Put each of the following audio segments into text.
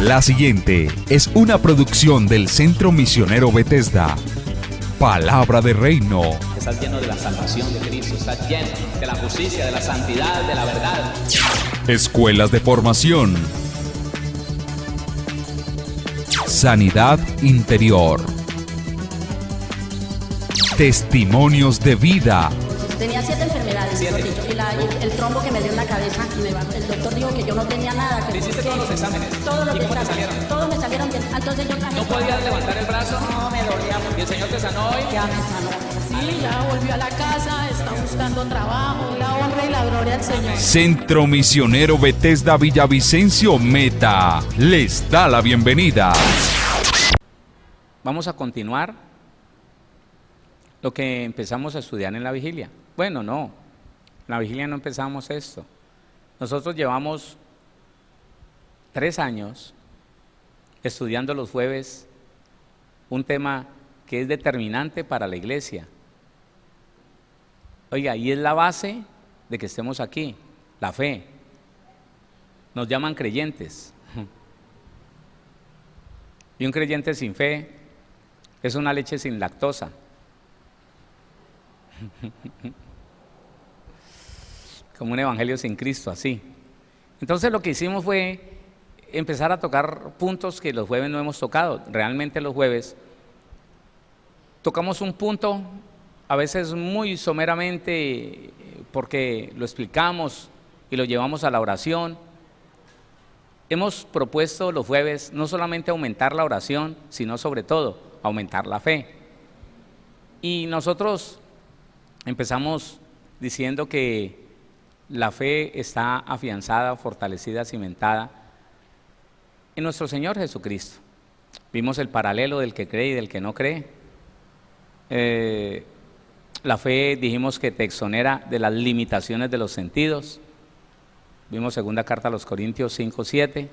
La siguiente es una producción del Centro Misionero Bethesda. Palabra de Reino. Estás lleno de la salvación de Cristo, estás lleno de la justicia, de la santidad, de la verdad. Escuelas de formación. Sanidad interior. Testimonios de vida. Tenía 7 enfermedades, mejor dicho, y el trombo que me dio en la cabeza, el doctor dijo que yo no tenía nada. ¿Le hiciste todos los exámenes? Todos los ¿Y cómo te exámenes, salieron? todos me salieron bien. Entonces yo ¿No podías levantar el brazo? No, me dolía mucho. ¿Y el Señor te sanó hoy? Ya me sanó. Sí, ya volvió a la casa, está buscando trabajo, la honra y la gloria al Señor. Centro Misionero Bethesda Villavicencio Meta les da la bienvenida. Vamos a continuar lo que empezamos a estudiar en la vigilia. Bueno, no, en la vigilia no empezamos esto. Nosotros llevamos 3 años estudiando los jueves un tema que es determinante para la iglesia. Oiga, y es la base de que estemos aquí, la fe. Nos llaman creyentes. Y un creyente sin fe es una leche sin lactosa. Como un evangelio sin Cristo, así. Entonces lo que hicimos fue empezar a tocar puntos que los jueves no hemos tocado. Realmente los jueves tocamos un punto, a veces muy someramente, porque lo explicamos y lo llevamos a la oración. Hemos propuesto los jueves no solamente aumentar la oración, sino sobre todo aumentar la fe. Y nosotros empezamos diciendo que la fe está afianzada, fortalecida, cimentada en nuestro Señor Jesucristo. Vimos el paralelo del que cree y del que no cree. La fe, dijimos que te exonera de las limitaciones de los sentidos. Vimos segunda carta a los Corintios 5:7.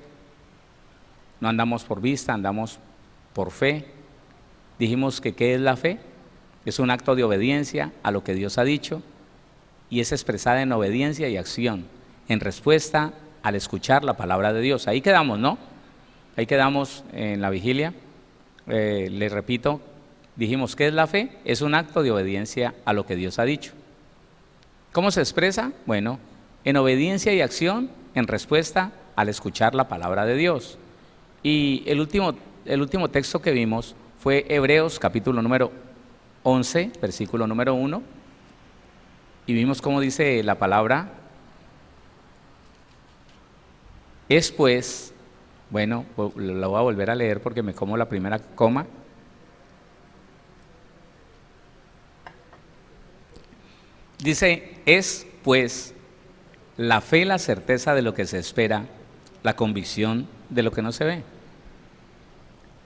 No andamos por vista, andamos por fe. Dijimos que ¿qué es la fe? Es un acto de obediencia a lo que Dios ha dicho y es expresada en obediencia y acción, en respuesta al escuchar la palabra de Dios. Ahí quedamos, ¿no? Ahí quedamos en la vigilia. Les repito, dijimos, ¿qué es la fe? Es un acto de obediencia a lo que Dios ha dicho. ¿Cómo se expresa? Bueno, en obediencia y acción, en respuesta al escuchar la palabra de Dios. Y el último texto que vimos fue Hebreos capítulo número 11, versículo número 1, y vimos cómo dice la palabra. Es pues, bueno, la voy a volver a leer porque me como la primera coma. Dice, es pues la fe, la certeza de lo que se espera, la convicción de lo que no se ve.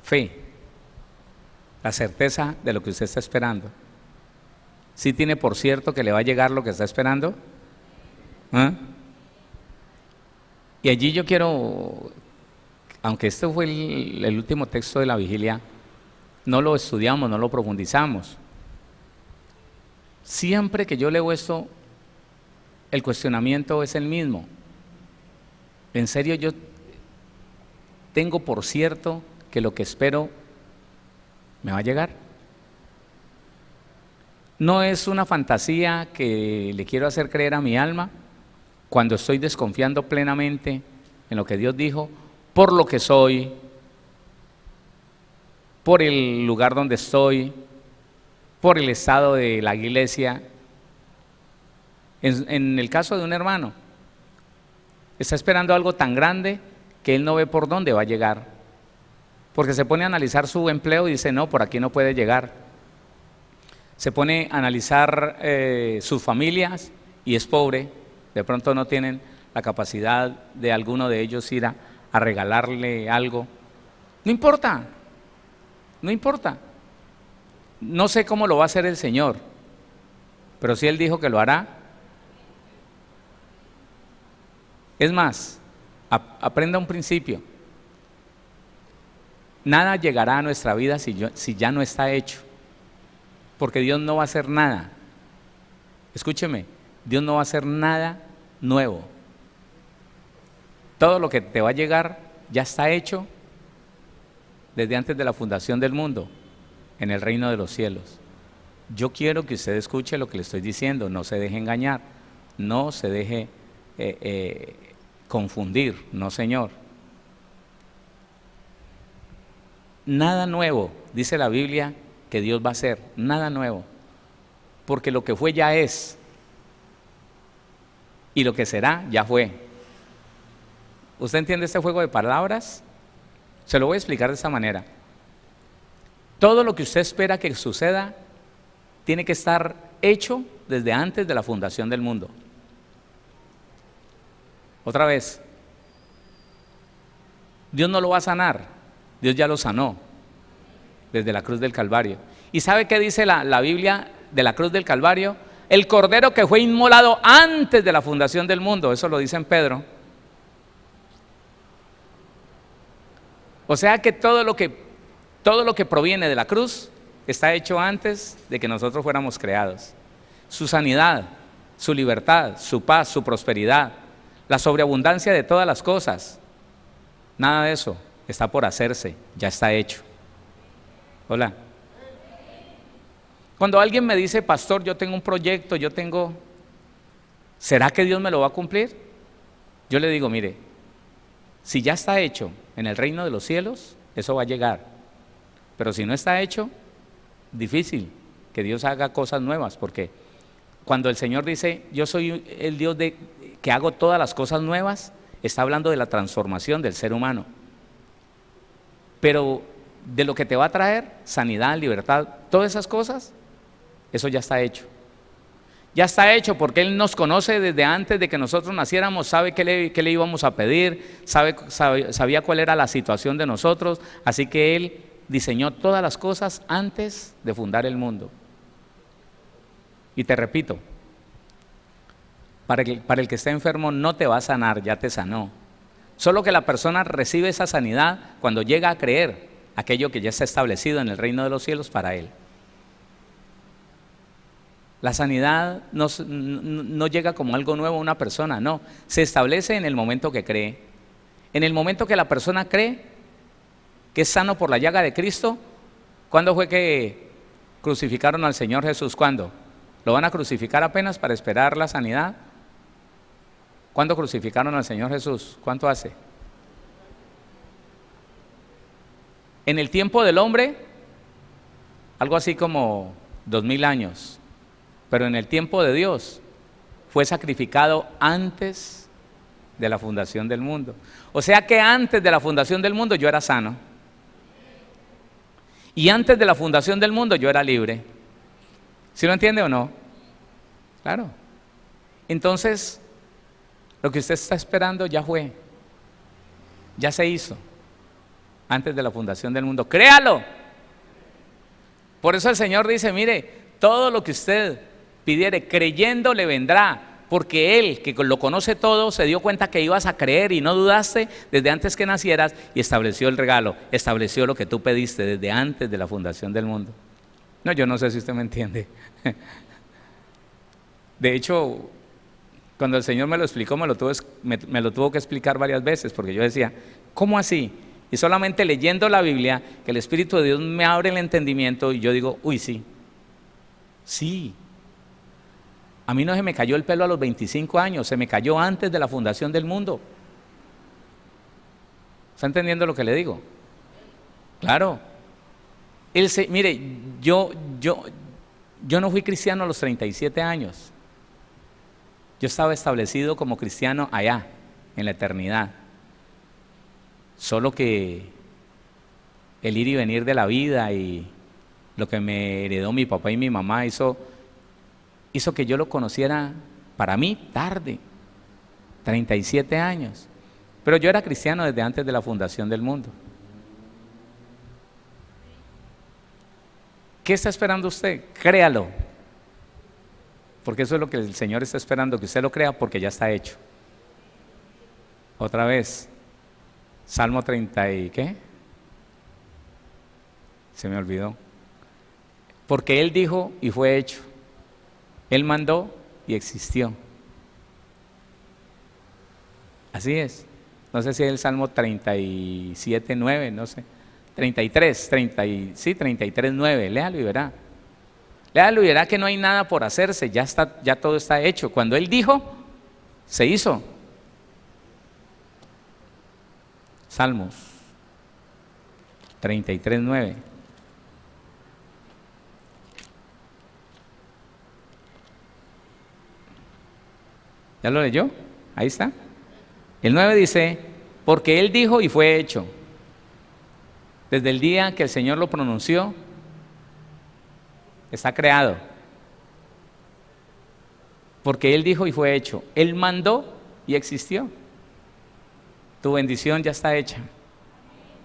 Fe, la certeza de lo que usted está esperando. ¿Sí tiene por cierto que le va a llegar lo que está esperando? ¿Ah? Y allí yo quiero, aunque este fue el último texto de la vigilia, no lo estudiamos, no lo profundizamos. Siempre que yo leo esto, el cuestionamiento es el mismo. En serio, yo tengo por cierto que lo que espero me va a llegar. No es una fantasía que le quiero hacer creer a mi alma cuando estoy desconfiando plenamente en lo que Dios dijo, por lo que soy, por el lugar donde estoy, por el estado de la iglesia. En el caso de un hermano, está esperando algo tan grande que él no ve por dónde va a llegar, porque se pone a analizar su empleo y dice, no, por aquí no puede llegar. Se pone a analizar sus familias y es pobre, de pronto no tienen la capacidad de alguno de ellos ir a regalarle algo. No importa, no importa. No sé cómo lo va a hacer el Señor, pero si Él dijo que lo hará. Es más, aprenda un principio. Nada llegará a nuestra vida si ya no está hecho, porque Dios no va a hacer nada. Escúcheme, Dios no va a hacer nada nuevo. Todo lo que te va a llegar ya está hecho desde antes de la fundación del mundo, en el reino de los cielos. Yo quiero que usted escuche lo que le estoy diciendo, no se deje engañar, no se deje confundir, no señor. Nada nuevo, dice la Biblia, que Dios va a hacer, nada nuevo, porque lo que fue ya es, y lo que será ya fue. ¿Usted entiende este juego de palabras? Se lo voy a explicar de esta manera. Todo lo que usted espera que suceda tiene que estar hecho desde antes de la fundación del mundo. Otra vez, Dios no lo va a sanar, Dios ya lo sanó desde la cruz del Calvario. ¿Y sabe qué dice la Biblia de la cruz del Calvario? El cordero que fue inmolado antes de la fundación del mundo, eso lo dice en Pedro. O sea que todo lo que proviene de la cruz está hecho antes de que nosotros fuéramos creados. Su sanidad, su libertad, su paz, su prosperidad, la sobreabundancia de todas las cosas, nada de eso está por hacerse, ya está hecho. Hola. Cuando alguien me dice, pastor, yo tengo un proyecto, ¿será que Dios me lo va a cumplir? Yo le digo, mire, si ya está hecho en el reino de los cielos, eso va a llegar. Pero si no está hecho, difícil que Dios haga cosas nuevas, porque cuando el Señor dice, yo soy el Dios que hago todas las cosas nuevas, está hablando de la transformación del ser humano. Pero de lo que te va a traer, sanidad, libertad, todas esas cosas, eso ya está hecho. Ya está hecho porque Él nos conoce desde antes de que nosotros naciéramos, sabe qué le íbamos a pedir, sabía cuál era la situación de nosotros, así que Él diseñó todas las cosas antes de fundar el mundo. Y te repito, para el que está enfermo no te va a sanar, ya te sanó. Solo que la persona recibe esa sanidad cuando llega a creer aquello que ya está establecido en el reino de los cielos para él. La sanidad no llega como algo nuevo a una persona, no, se establece en el momento que cree. En el momento que la persona cree que es sano por la llaga de Cristo. ¿Cuándo fue que crucificaron al Señor Jesús? ¿Cuándo? ¿Lo van a crucificar apenas para esperar la sanidad? ¿Cuándo crucificaron al Señor Jesús? ¿Cuánto hace? En el tiempo del hombre, algo así como 2000 años, pero en el tiempo de Dios fue sacrificado antes de la fundación del mundo. O sea que antes de la fundación del mundo yo era sano. Y antes de la fundación del mundo yo era libre. ¿Sí lo entiende o no? Claro. Entonces, lo que usted está esperando ya fue, ya se hizo, antes de la fundación del mundo. ¡Créalo! Por eso el Señor dice, mire, todo lo que usted pidiere creyendo le vendrá, porque Él, que lo conoce todo, se dio cuenta que ibas a creer y no dudaste desde antes que nacieras y estableció el regalo, estableció lo que tú pediste desde antes de la fundación del mundo. No, yo no sé si usted me entiende. De hecho, cuando el Señor me lo explicó, me lo tuvo que explicar varias veces, porque yo decía, ¿cómo así? Y solamente leyendo la Biblia, que el Espíritu de Dios me abre el entendimiento y yo digo, uy, sí, sí. A mí no se me cayó el pelo a los 25 años, se me cayó antes de la fundación del mundo. ¿Está entendiendo lo que le digo? Claro. Mire, yo no fui cristiano a los 37 años. Yo estaba establecido como cristiano allá, en la eternidad. Solo que el ir y venir de la vida y lo que me heredó mi papá y mi mamá hizo que yo lo conociera, para mí, tarde, 37 años. Pero yo era cristiano desde antes de la fundación del mundo. ¿Qué está esperando usted? Créalo. Porque eso es lo que el Señor está esperando, que usted lo crea, porque ya está hecho. Otra vez, Salmo 30 y ¿qué? Se me olvidó. Porque Él dijo y fue hecho. Él mandó y existió. Así es. No sé si es el Salmo 37, 9, no sé. 33, 33:9, léalo y verá. Léalo y verá que no hay nada por hacerse, ya todo está hecho. Cuando Él dijo, se hizo. Salmos 33:9. ¿Ya lo leyó? Ahí está. El 9 dice, porque Él dijo y fue hecho. Desde el día que el Señor lo pronunció, está creado. Porque Él dijo y fue hecho. Él mandó y existió. Tu bendición ya está hecha.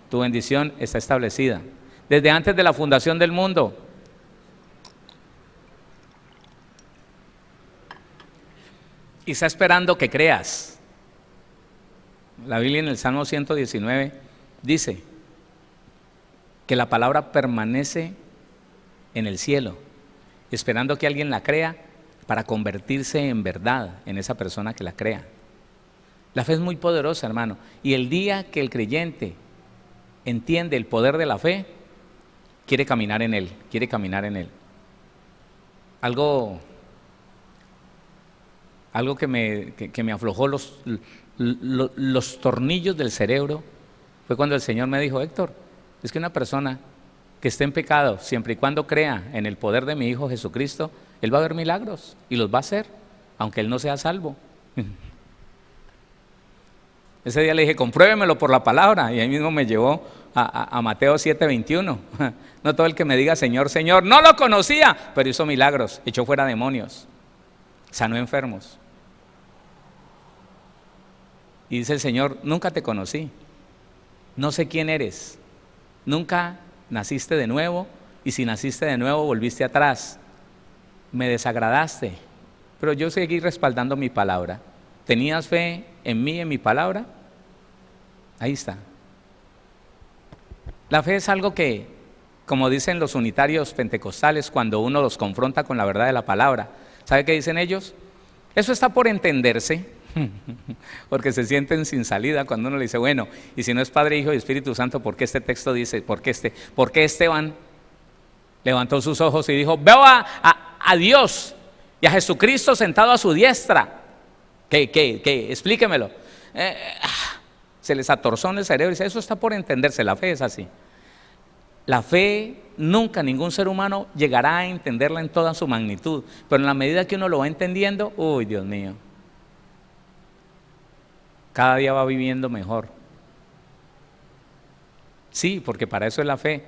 Tu bendición está establecida. Desde antes de la fundación del mundo. Y está esperando que creas. La Biblia en el Salmo 119 dice que la palabra permanece en el cielo, esperando que alguien la crea para convertirse en verdad en esa persona que la crea. La fe es muy poderosa, hermano, y el día que el creyente entiende el poder de la fe, quiere caminar en él, quiere caminar en él. Algo que me aflojó los tornillos del cerebro fue cuando el Señor me dijo, Héctor, es que una persona que esté en pecado, siempre y cuando crea en el poder de mi Hijo Jesucristo, Él va a ver milagros y los va a hacer, aunque Él no sea salvo. Ese día le dije, compruébemelo por la palabra, y ahí mismo me llevó a Mateo 7:21. No todo el que me diga Señor, Señor, no lo conocía, pero hizo milagros, echó fuera demonios, sanó enfermos. Y dice el Señor, nunca te conocí, no sé quién eres, nunca naciste de nuevo, y si naciste de nuevo volviste atrás, me desagradaste, pero yo seguí respaldando mi palabra. ¿Tenías fe en mí, en mi palabra? Ahí está. La fe es algo que, como dicen los unitarios pentecostales, cuando uno los confronta con la verdad de la palabra, ¿sabe qué dicen ellos? Eso está por entenderse, porque se sienten sin salida cuando uno le dice, bueno, y si no es Padre, Hijo y Espíritu Santo, ¿por qué este texto dice, por qué Esteban levantó sus ojos y dijo, veo a Dios y a Jesucristo sentado a su diestra? ¿Qué? Explíquemelo. Se les atorzó en el cerebro y dice, eso está por entenderse, la fe es así. La fe, nunca ningún ser humano llegará a entenderla en toda su magnitud, pero en la medida que uno lo va entendiendo, uy, Dios mío, cada día va viviendo mejor. Sí, porque para eso es la fe.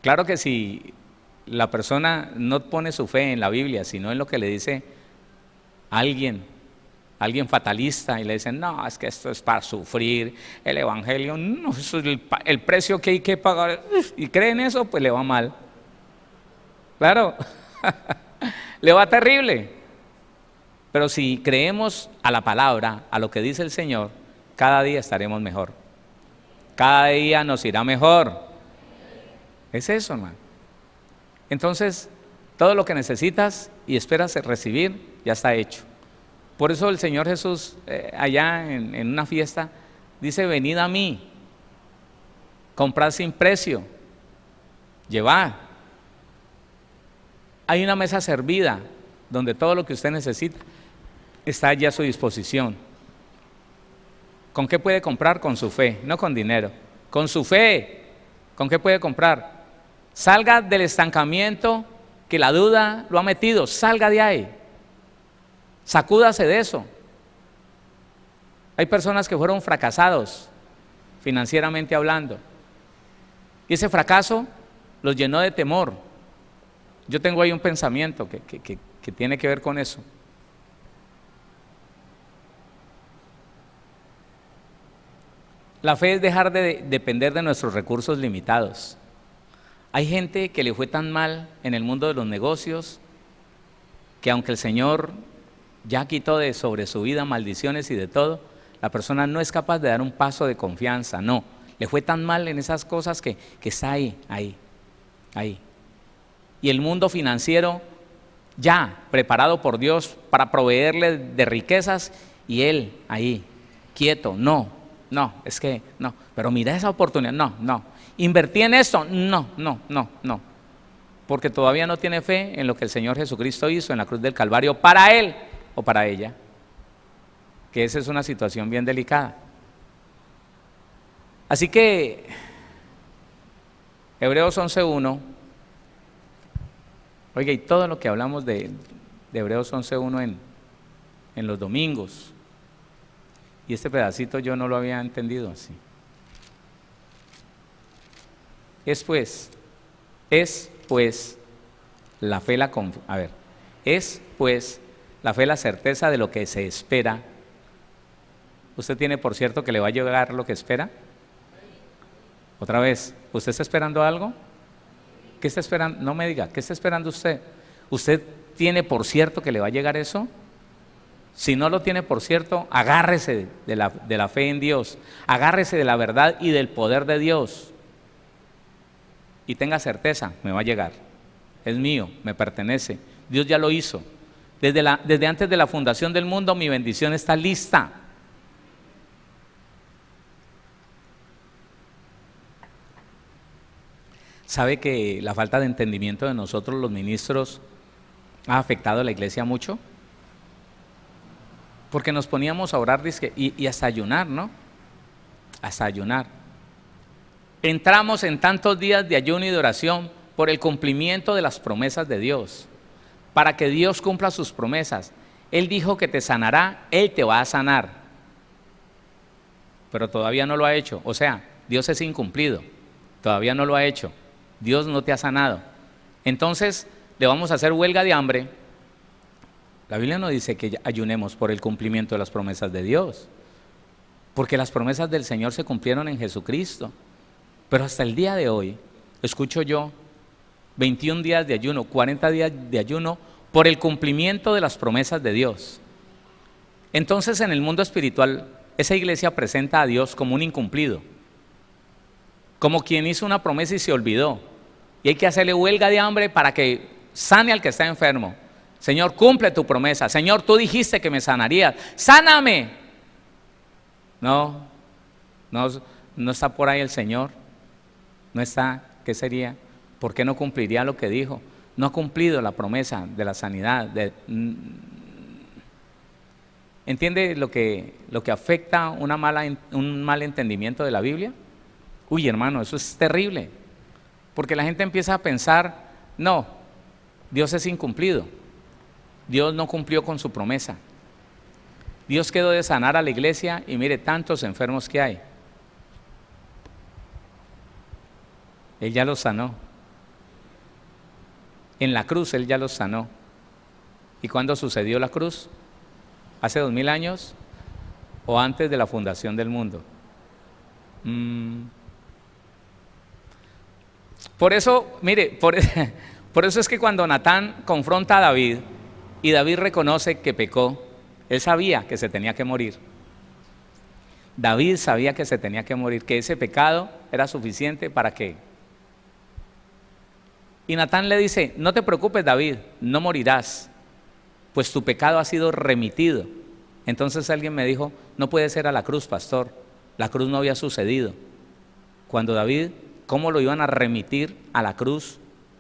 Claro que si la persona no pone su fe en la Biblia, sino en lo que le dice alguien fatalista, y le dicen, no, es que esto es para sufrir, el evangelio, no, eso es el precio que hay que pagar, y creen eso, pues le va mal. Claro, le va terrible. Pero si creemos a la palabra, a lo que dice el Señor, cada día estaremos mejor. Cada día nos irá mejor. Es eso, hermano. Entonces, todo lo que necesitas y esperas recibir, ya está hecho. Por eso el Señor Jesús, allá en una fiesta, dice, venid a mí, comprad sin precio, llevad. Hay una mesa servida, donde todo lo que usted necesita está allí a su disposición. ¿Con qué puede comprar? Con su fe, no con dinero. Con su fe, ¿con qué puede comprar? Salga del estancamiento que la duda lo ha metido, salga de ahí. Sacúdase de eso. Hay personas que fueron fracasados financieramente hablando, y ese fracaso los llenó de temor. Yo tengo ahí un pensamiento que tiene que ver con eso. La fe es dejar de depender de nuestros recursos limitados. Hay gente que le fue tan mal en el mundo de los negocios que aunque el Señor ya quitó de sobre su vida maldiciones y de todo, la persona no es capaz de dar un paso de confianza, no. Le fue tan mal en esas cosas que está ahí. Y el mundo financiero ya preparado por Dios para proveerle de riquezas, y él ahí, quieto, no. no, es que no, pero mira esa oportunidad, no, invertí en esto, no, porque todavía no tiene fe en lo que el Señor Jesucristo hizo en la cruz del Calvario para él o para ella, que esa es una situación bien delicada. Así que Hebreos 11:1, oiga, y todo lo que hablamos de Hebreos 11:1 en los domingos, y este pedacito yo no lo había entendido así. Es pues la fe la certeza de lo que se espera. ¿Usted tiene por cierto que le va a llegar lo que espera? Otra vez, ¿usted está esperando algo? ¿Qué está esperando? No me diga, ¿qué está esperando usted? ¿Usted tiene por cierto que le va a llegar eso? Si no lo tiene por cierto, agárrese de la fe en Dios, agárrese de la verdad y del poder de Dios y tenga certeza, me va a llegar, es mío, me pertenece, Dios ya lo hizo. Desde antes de la fundación del mundo mi bendición está lista. ¿Sabe que la falta de entendimiento de nosotros los ministros ha afectado a la iglesia mucho? Porque nos poníamos a orar y hasta ayunar, ¿no? Hasta ayunar. Entramos en tantos días de ayuno y de oración por el cumplimiento de las promesas de Dios, para que Dios cumpla sus promesas. Él dijo que te sanará, Él te va a sanar, pero todavía no lo ha hecho. O sea, Dios es incumplido, todavía no lo ha hecho, Dios no te ha sanado. Entonces le vamos a hacer huelga de hambre. La Biblia no dice que ayunemos por el cumplimiento de las promesas de Dios, porque las promesas del Señor se cumplieron en Jesucristo. Pero hasta el día de hoy, escucho yo, 21 días de ayuno, 40 días de ayuno por el cumplimiento de las promesas de Dios. Entonces en el mundo espiritual, esa iglesia presenta a Dios como un incumplido, como quien hizo una promesa y se olvidó, y hay que hacerle huelga de hambre para que sane al que está enfermo. Señor, cumple tu promesa. Señor, tú dijiste que me sanarías, sáname. No está por ahí el Señor, no está. ¿Qué sería? ¿Por qué no cumpliría lo que dijo? No ha cumplido la promesa de la sanidad. ¿Entiende lo que afecta un mal entendimiento de la Biblia? Uy, hermano, eso es terrible, porque la gente empieza a pensar, no, Dios es incumplido, Dios no cumplió con su promesa, Dios quedó de sanar a la iglesia y mire tantos enfermos que hay. Él ya los sanó. En la cruz Él ya los sanó. ¿Y cuándo sucedió la cruz? ¿Hace 2000 años o antes de la fundación del mundo? Por eso, mire, por eso es que cuando Natán confronta a David y David reconoce que pecó, él sabía que se tenía que morir. David sabía que se tenía que morir, que ese pecado era suficiente para que. Y Natán le dice, no te preocupes David, no morirás, pues tu pecado ha sido remitido. Entonces alguien me dijo, no puede ser a la cruz, pastor, la cruz no había sucedido. Cuando David, ¿cómo lo iban a remitir a la cruz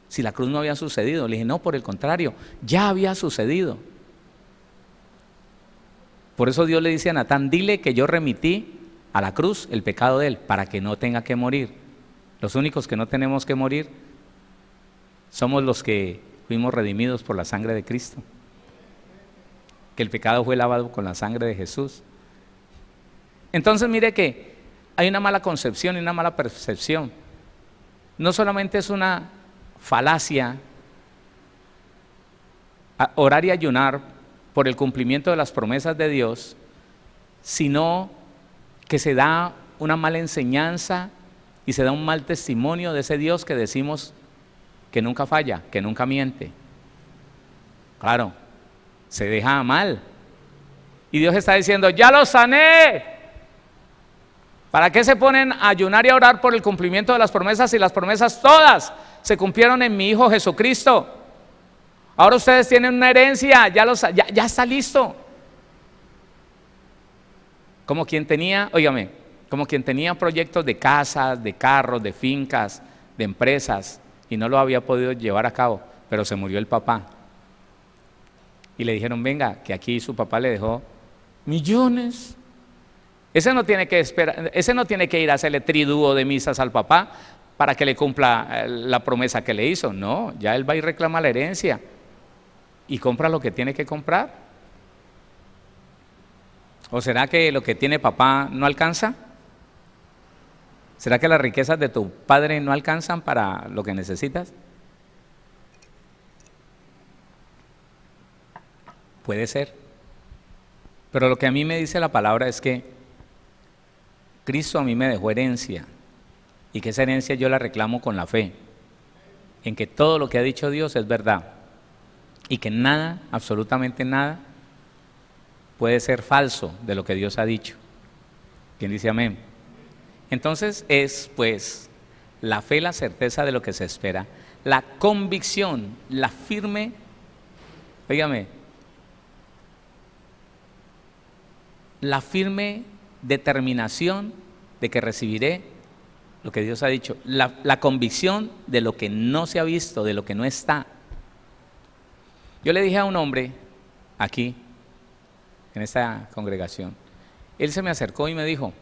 si la cruz no había sucedido? Le dije, no, por el contrario, ya había sucedido. Por eso Dios le dice a Natán, dile que yo remití a la cruz el pecado de él, para que no tenga que morir. Los únicos que no tenemos que morir somos los que fuimos redimidos por la sangre de Cristo, que el pecado fue lavado con la sangre de Jesús. Entonces mire que hay una mala concepción y una mala percepción. No solamente es una falacia orar y ayunar por el cumplimiento de las promesas de Dios, sino que se da una mala enseñanza y se da un mal testimonio de ese Dios que decimos que nunca falla, que nunca miente. Claro, se deja mal. Y Dios está diciendo, ya lo sané. ¿Para qué se ponen a ayunar y a orar por el cumplimiento de las promesas si las promesas todas se cumplieron en mi Hijo Jesucristo? Ahora ustedes tienen una herencia, ya está listo. Como quien tenía, óigame, como quien tenía proyectos de casas, de carros, de fincas, de empresas, y no lo había podido llevar a cabo, pero se murió el papá. Y le dijeron, venga, que aquí su papá le dejó millones. Ese no tiene que ir a hacerle triduo de misas al papá para que le cumpla la promesa que le hizo. No, ya él va y reclama la herencia y compra lo que tiene que comprar. ¿O será que lo que tiene papá no alcanza? ¿Será que las riquezas de tu padre no alcanzan para lo que necesitas? Puede ser. Pero lo que a mí me dice la palabra es que Cristo a mí me dejó herencia, y que esa herencia yo la reclamo con la fe, en que todo lo que ha dicho Dios es verdad, y que nada, absolutamente nada, puede ser falso de lo que Dios ha dicho. ¿Quién dice amén? Entonces es pues la fe, la certeza de lo que se espera, la convicción, la firme, óigame, la firme determinación de que recibiré lo que Dios ha dicho, la convicción de lo que no se ha visto, de lo que no está. Yo le dije a un hombre aquí, en esta congregación, él se me acercó y me dijo,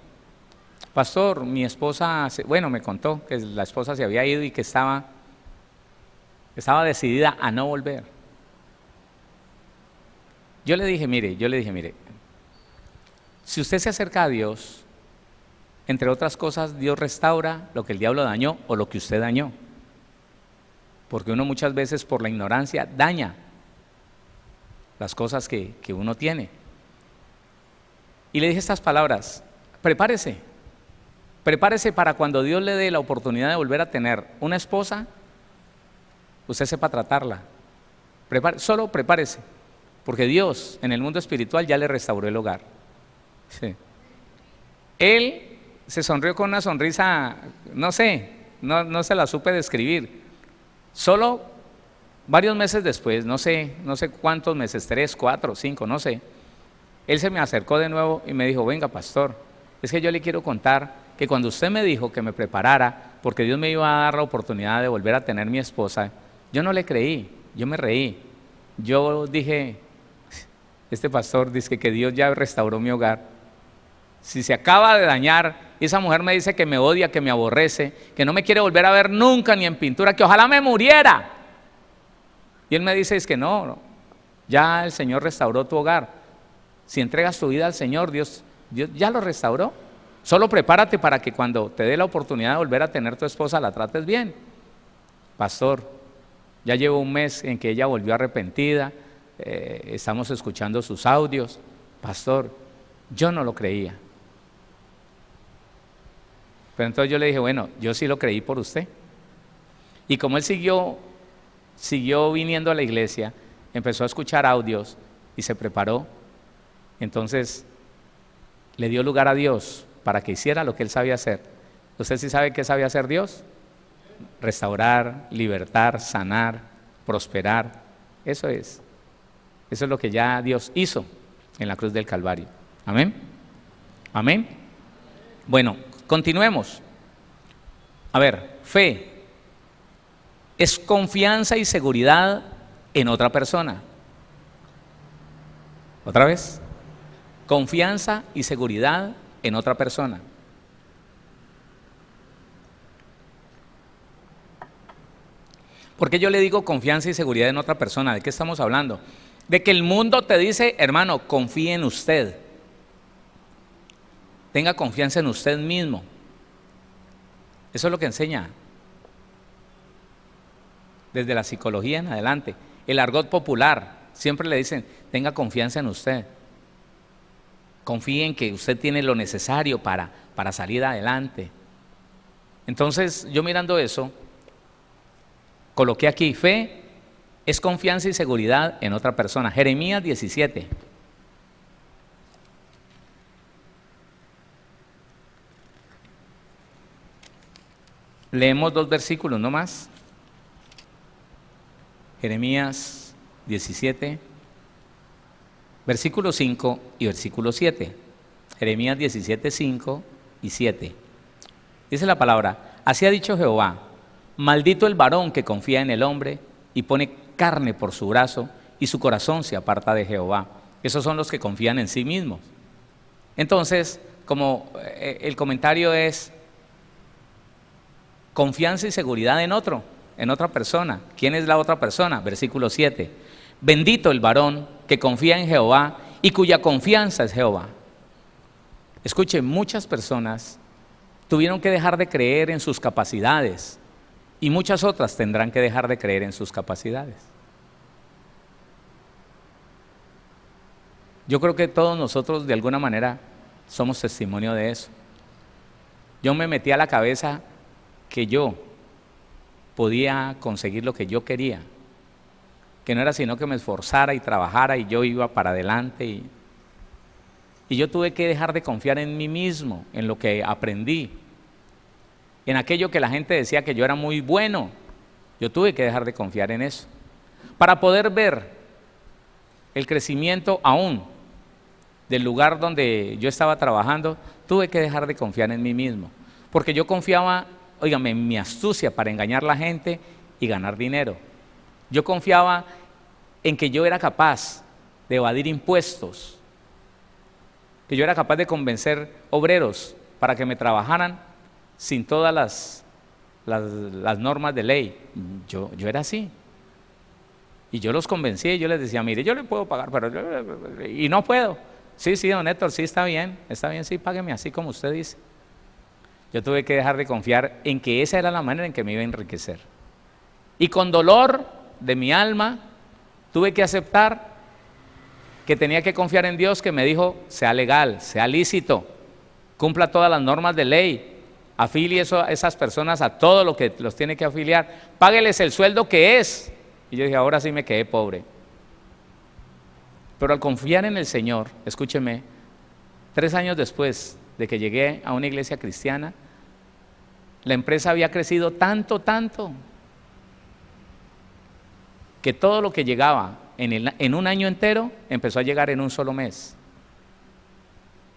pastor, mi esposa, bueno, me contó que la esposa se había ido y que estaba decidida a no volver. Yo le dije, mire, si usted se acerca a Dios, entre otras cosas, Dios restaura lo que el diablo dañó o lo que usted dañó. Porque uno muchas veces por la ignorancia daña las cosas que uno tiene. Y le dije estas palabras, prepárese para cuando Dios le dé la oportunidad de volver a tener una esposa, usted sepa tratarla. Solo prepárese, porque Dios en el mundo espiritual ya le restauró el hogar. Sí. Él se sonrió con una sonrisa, no sé, no se la supe describir. Solo varios meses después, no sé cuántos meses, 3, 4, 5, no sé, él se me acercó de nuevo y me dijo, venga pastor, es que yo le quiero contar que cuando usted me dijo que me preparara, porque Dios me iba a dar la oportunidad de volver a tener mi esposa, yo no le creí, yo me reí. Yo dije, este pastor dice que Dios ya restauró mi hogar. Si se acaba de dañar, esa mujer me dice que me odia, que me aborrece, que no me quiere volver a ver nunca ni en pintura, que ojalá me muriera. Y él me dice, es que no, ya el Señor restauró tu hogar. Si entregas tu vida al Señor, Dios ya lo restauró. Solo prepárate para que cuando te dé la oportunidad de volver a tener tu esposa, la trates bien. Pastor, ya llevo un mes en que ella volvió arrepentida, estamos escuchando sus audios. Pastor, yo no lo creía. Pero entonces yo le dije, bueno, yo sí lo creí por usted. Y como él siguió viniendo a la iglesia, empezó a escuchar audios y se preparó, entonces le dio lugar a Dios para que hiciera lo que él sabía hacer. ¿Usted sí sabe qué sabía hacer Dios? Restaurar, libertar, sanar, prosperar. Eso es lo que ya Dios hizo en la cruz del Calvario. Amén. Amén. Bueno, continuemos. A ver, fe es confianza y seguridad en otra persona. ¿Otra vez? Confianza y seguridad en otra persona. ¿Por qué yo le digo confianza y seguridad en otra persona? ¿De qué estamos hablando? De que el mundo te dice, hermano, confíe en usted. Tenga confianza en usted mismo. Eso es lo que enseña desde la psicología en adelante. El argot popular, siempre le dicen, tenga confianza en usted. Confíe en que usted tiene lo necesario para salir adelante. Entonces, yo mirando eso, coloqué aquí, fe es confianza y seguridad en otra persona. Jeremías 17. Leemos 2 versículos, no más. Jeremías 17, versículo 5 y versículo 7. Jeremías 17, 5 y 7. Dice la palabra: así ha dicho Jehová, maldito el varón que confía en el hombre y pone carne por su brazo y su corazón se aparta de Jehová. Esos son los que confían en sí mismos. Entonces, como el comentario es confianza y seguridad en otro, en otra persona. ¿Quién es la otra persona? Versículo 7. Bendito el varón que confía en Jehová y cuya confianza es Jehová. Escuchen, muchas personas tuvieron que dejar de creer en sus capacidades y muchas otras tendrán que dejar de creer en sus capacidades. Yo creo que todos nosotros de alguna manera somos testimonio de eso. Yo me metí a la cabeza que yo podía conseguir lo que yo quería, que no era sino que me esforzara y trabajara y yo iba para adelante y yo tuve que dejar de confiar en mí mismo, en lo que aprendí, en aquello que la gente decía que yo era muy bueno. Yo tuve que dejar de confiar en eso para poder ver el crecimiento aún del lugar donde yo estaba trabajando. Tuve que dejar de confiar en mí mismo, porque yo confiaba, óigame, en mi astucia para engañar a la gente y ganar dinero. Yo confiaba en que yo era capaz de evadir impuestos, que yo era capaz de convencer obreros para que me trabajaran sin todas las normas de ley. Yo era así. Y yo los convencía y yo les decía: mire, yo le puedo pagar, pero y no puedo. Sí, don Héctor, sí, está bien, sí, págueme así como usted dice. Yo tuve que dejar de confiar en que esa era la manera en que me iba a enriquecer. Y con dolor de mi alma, tuve que aceptar que tenía que confiar en Dios, que me dijo: sea legal, sea lícito, cumpla todas las normas de ley, afilie a esas personas a todo lo que los tiene que afiliar, págueles el sueldo que es. Y yo dije: ahora sí me quedé pobre. Pero al confiar en el Señor, escúcheme, 3 años después de que llegué a una iglesia cristiana, la empresa había crecido tanto, que todo lo que llegaba en un año entero empezó a llegar en un solo mes.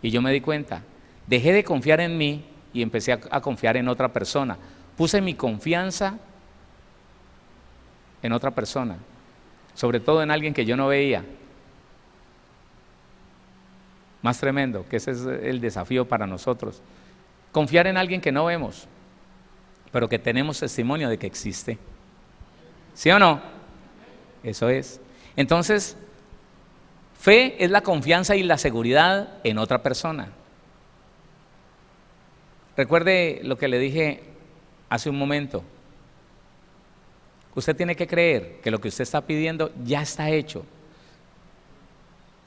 Y yo me di cuenta, dejé de confiar en mí y empecé a confiar en otra persona. Puse mi confianza en otra persona, sobre todo en alguien que yo no veía. Más tremendo, que ese es el desafío para nosotros. Confiar en alguien que no vemos, pero que tenemos testimonio de que existe. ¿Sí o no? Eso es. Entonces, fe es la confianza y la seguridad en otra persona. Recuerde lo que le dije hace un momento. Usted tiene que creer que lo que usted está pidiendo ya está hecho.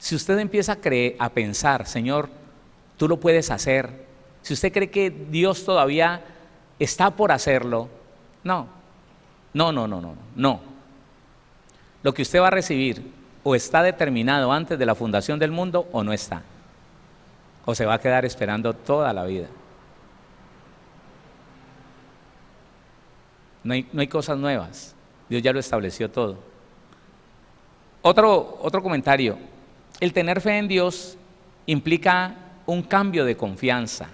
Si usted empieza a pensar: Señor, tú lo puedes hacer. Si usted cree que Dios todavía está por hacerlo, no. Lo que usted va a recibir o está determinado antes de la fundación del mundo o no está. O se va a quedar esperando toda la vida. No hay cosas nuevas. Dios ya lo estableció todo. Otro comentario. El tener fe en Dios implica un cambio de confianza.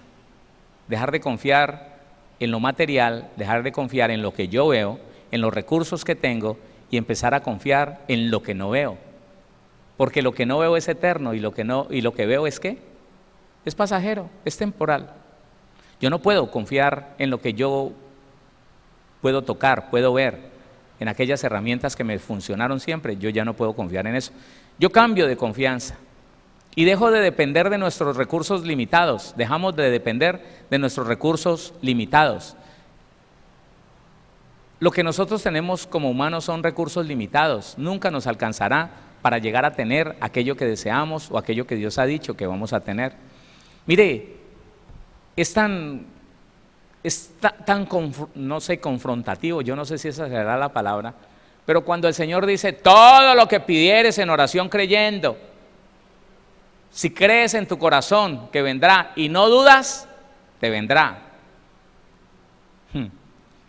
Dejar de confiar en lo material, dejar de confiar en lo que yo veo, en los recursos que tengo, y empezar a confiar en lo que no veo. Porque lo que no veo es eterno y lo que veo es ¿qué? Es pasajero, es temporal. Yo no puedo confiar en lo que yo puedo tocar, puedo ver, en aquellas herramientas que me funcionaron siempre. Yo ya no puedo confiar en eso. Yo cambio de confianza y dejo de depender de nuestros recursos limitados. Dejamos de depender de nuestros recursos limitados. Lo que nosotros tenemos como humanos son recursos limitados. Nunca nos alcanzará para llegar a tener aquello que deseamos o aquello que Dios ha dicho que vamos a tener. Mire, es tan no sé, confrontativo, yo no sé si esa será la palabra, pero cuando el Señor dice: todo lo que pidieres en oración creyendo, si crees en tu corazón que vendrá y no dudas, te vendrá.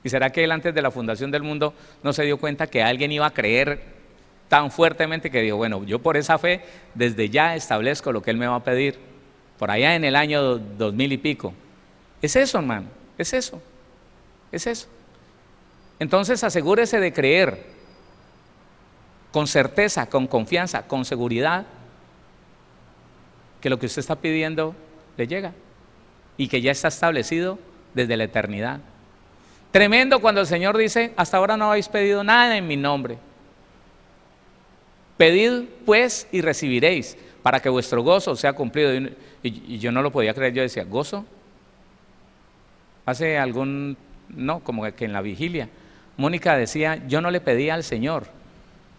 ¿Y será que Él antes de la fundación del mundo no se dio cuenta que alguien iba a creer tan fuertemente que dijo: bueno, yo por esa fe desde ya establezco lo que Él me va a pedir? Por allá en el año 2000 y pico, Es eso, hermano, es eso, es eso. Entonces asegúrese de creer con certeza, con confianza, con seguridad, que lo que usted está pidiendo le llega y que ya está establecido desde la eternidad. Tremendo cuando el Señor dice: hasta ahora no habéis pedido nada en mi nombre. Pedid pues y recibiréis, para que vuestro gozo sea cumplido. Y yo no lo podía creer, yo decía: ¿gozo? Hace como que en la vigilia, Mónica decía: yo no le pedía al Señor,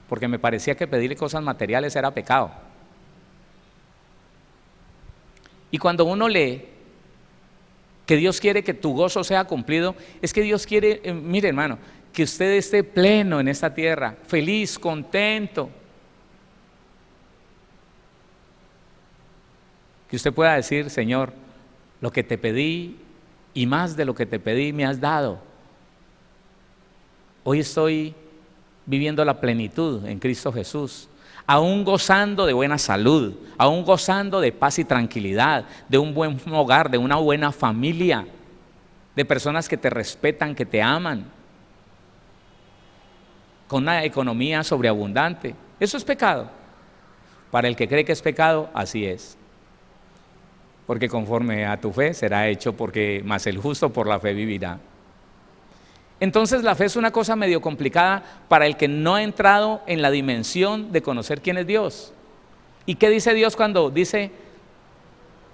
porque me parecía que pedirle cosas materiales era pecado. Y cuando uno lee que Dios quiere que tu gozo sea cumplido, es que Dios quiere, mire hermano, que usted esté pleno en esta tierra, feliz, contento. Que usted pueda decir: Señor, lo que te pedí y más de lo que te pedí me has dado. Hoy estoy viviendo la plenitud en Cristo Jesús, aún gozando de buena salud, aún gozando de paz y tranquilidad, de un buen hogar, de una buena familia, de personas que te respetan, que te aman, con una economía sobreabundante. ¿Eso es pecado? Para el que cree que es pecado, así es. Porque conforme a tu fe será hecho, porque más el justo por la fe vivirá. Entonces la fe es una cosa medio complicada para el que no ha entrado en la dimensión de conocer quién es Dios. ¿Y qué dice Dios cuando dice: